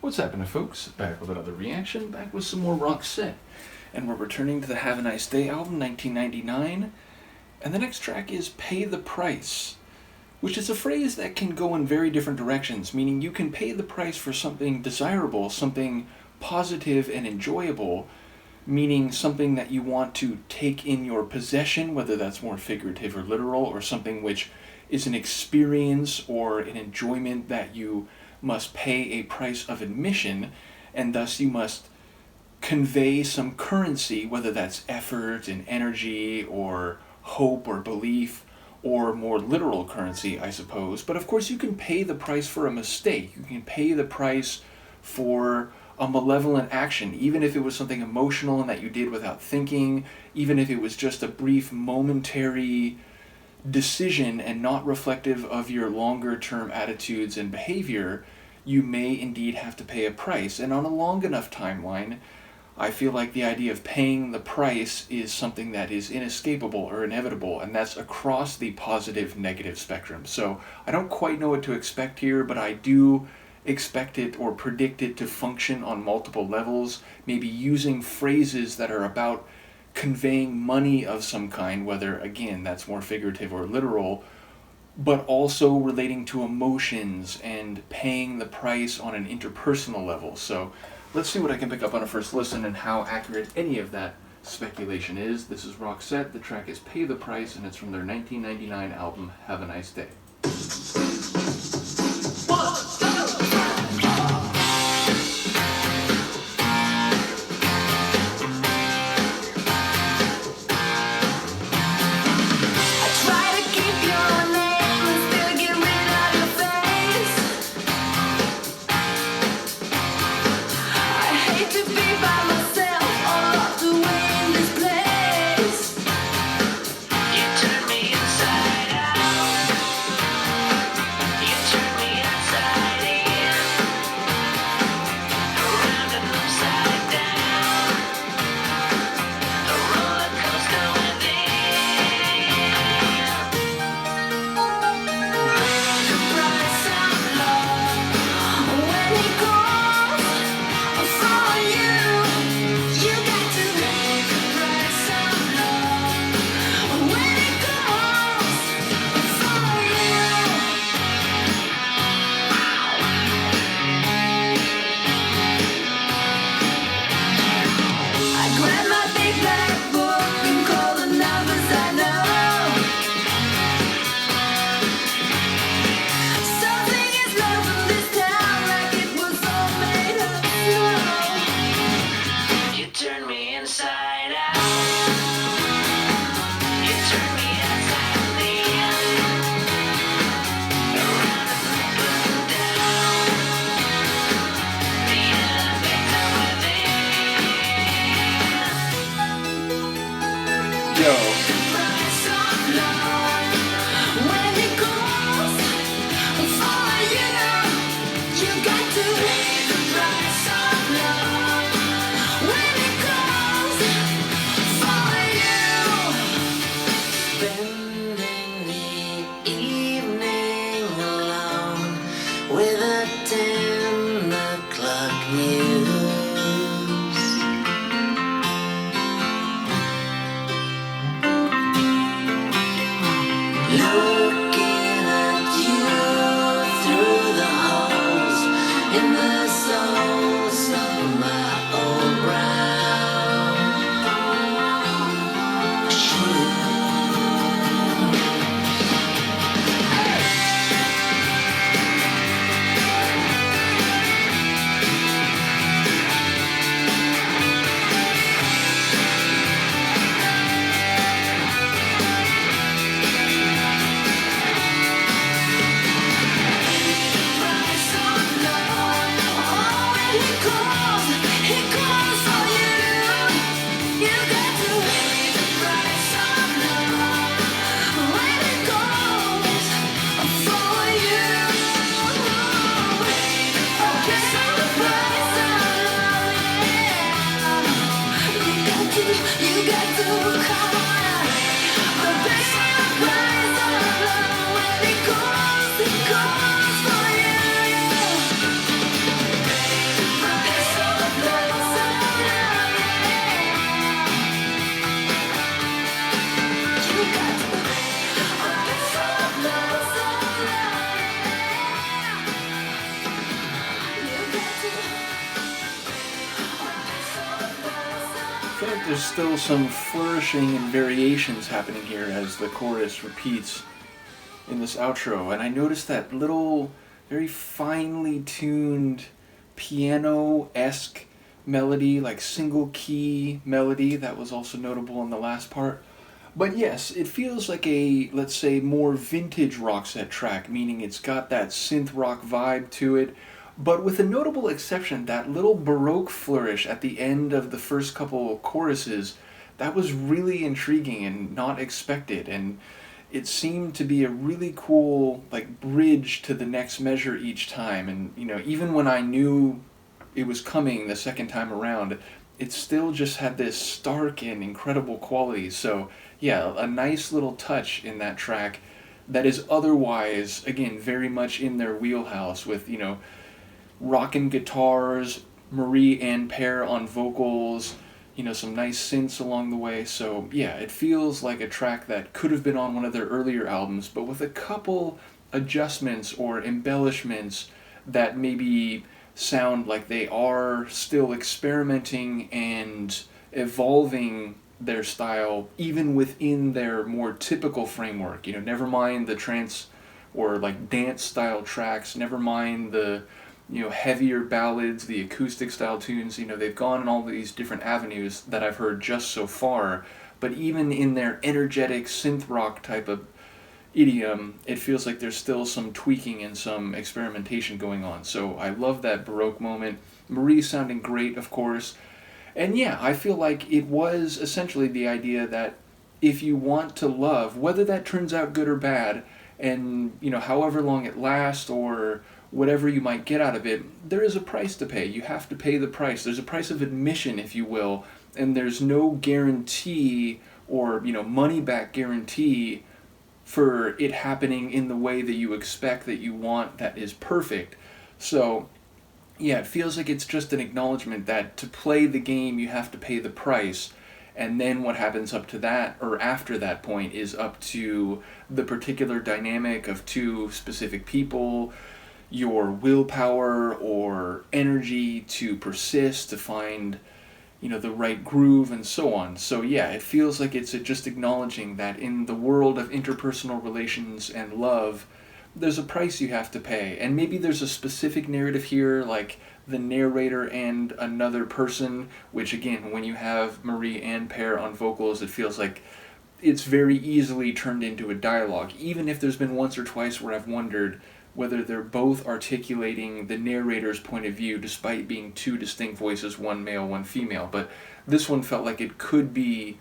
What's happening, folks? Back with another reaction, back with some more Roxette. And we're returning to the Have a Nice Day album, 1999. And the next track is Pay the Price, which is a phrase that can go in very different directions, meaning you can pay the price for something desirable, something positive and enjoyable, meaning something that you want to take in your possession, whether that's more figurative or literal, or something which is an experience or an enjoyment that you must pay a price of admission, and thus you must convey some currency, whether that's effort and energy or hope or belief, or more literal currency, I suppose. But of course you can pay the price for a mistake. You can pay the price for a malevolent action, even if it was something emotional and that you did without thinking, even if it was just a brief momentary decision and not reflective of your longer term attitudes and behavior, you may indeed have to pay a price. And on a long enough timeline, I feel like the idea of paying the price is something that is inescapable or inevitable, and that's across the positive negative spectrum. So I don't quite know what to expect here, but I do expect it or predict it to function on multiple levels, maybe using phrases that are about conveying money of some kind, whether, again, that's more figurative or literal, but also relating to emotions and paying the price on an interpersonal level. So let's see what I can pick up on a first listen and how accurate any of that speculation is. This is Roxette, the track is Pay the Price, and it's from their 1999 album, Have a Nice Day. I feel like there's still some flourishing and variations happening here as the chorus repeats in this outro, and I noticed that little, very finely tuned piano-esque melody, like single key melody that was also notable in the last part. But yes, it feels like a, let's say, more vintage Roxette track, meaning it's got that synth rock vibe to it, but with a notable exception, that little Baroque flourish at the end of the first couple of choruses, that was really intriguing and not expected, and it seemed to be a really cool, like, bridge to the next measure each time, and, even when I knew it was coming the second time around, it still just had this stark and incredible quality. So yeah, a nice little touch in that track that is otherwise, again, very much in their wheelhouse with, rockin' guitars, Marie Ann Pear on vocals, some nice synths along the way. So yeah, it feels like a track that could have been on one of their earlier albums, but with a couple adjustments or embellishments that maybe sound like they are still experimenting and evolving their style even within their more typical framework. Never mind the trance or like dance style tracks, never mind the heavier ballads, the acoustic style tunes. They've gone in all these different avenues that I've heard just so far, but even in their energetic synth rock type of idiom, it feels like there's still some tweaking and some experimentation going on. So I love that Baroque moment. Marie sounding great, of course. And yeah, I feel like it was essentially the idea that if you want to love, whether that turns out good or bad, and however long it lasts or whatever you might get out of it, there is a price to pay. You have to pay the price. There's a price of admission, if you will, and there's no guarantee or money back guarantee for it happening in the way that you expect, that you want, that is perfect. So yeah, it feels like it's just an acknowledgement that to play the game you have to pay the price, and then what happens up to that or after that point is up to the particular dynamic of two specific people, your willpower or energy to persist, to find the right groove and so on. So yeah, it feels like it's just acknowledging that in the world of interpersonal relations and love, there's a price you have to pay. And maybe there's a specific narrative here, like the narrator and another person, which again, when you have Marie Ann Pear on vocals, it feels like it's very easily turned into a dialogue, even if there's been once or twice where I've wondered whether they're both articulating the narrator's point of view despite being two distinct voices, one male, one female. But this one felt like it could be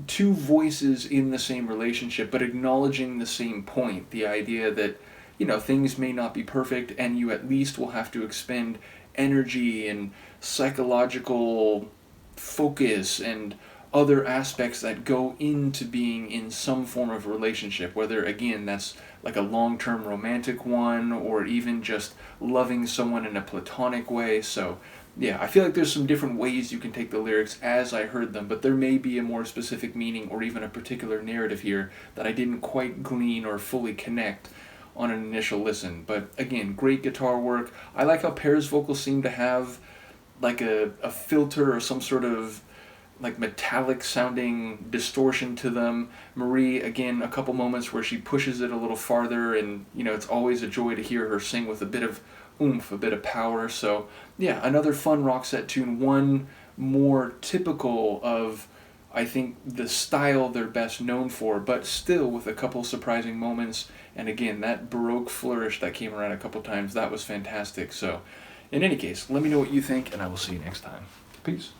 two voices in the same relationship, but acknowledging the same point, the idea that, things may not be perfect and you at least will have to expend energy and psychological focus and other aspects that go into being in some form of relationship, whether again that's like a long-term romantic one or even just loving someone in a platonic way. So yeah, I feel like there's some different ways you can take the lyrics as I heard them, but there may be a more specific meaning or even a particular narrative here that I didn't quite glean or fully connect on an initial listen. But again, great guitar work. I like how Pear's vocals seem to have like a filter or some sort of like metallic sounding distortion to them. Marie, again, a couple moments where she pushes it a little farther, and it's always a joy to hear her sing with a bit of oomph, a bit of power. So yeah, another fun Roxette tune, one more typical of, I think, the style they're best known for, but still with a couple surprising moments. And again, that Baroque flourish that came around a couple times, that was fantastic. So in any case, let me know what you think, and I will see you next time. Peace.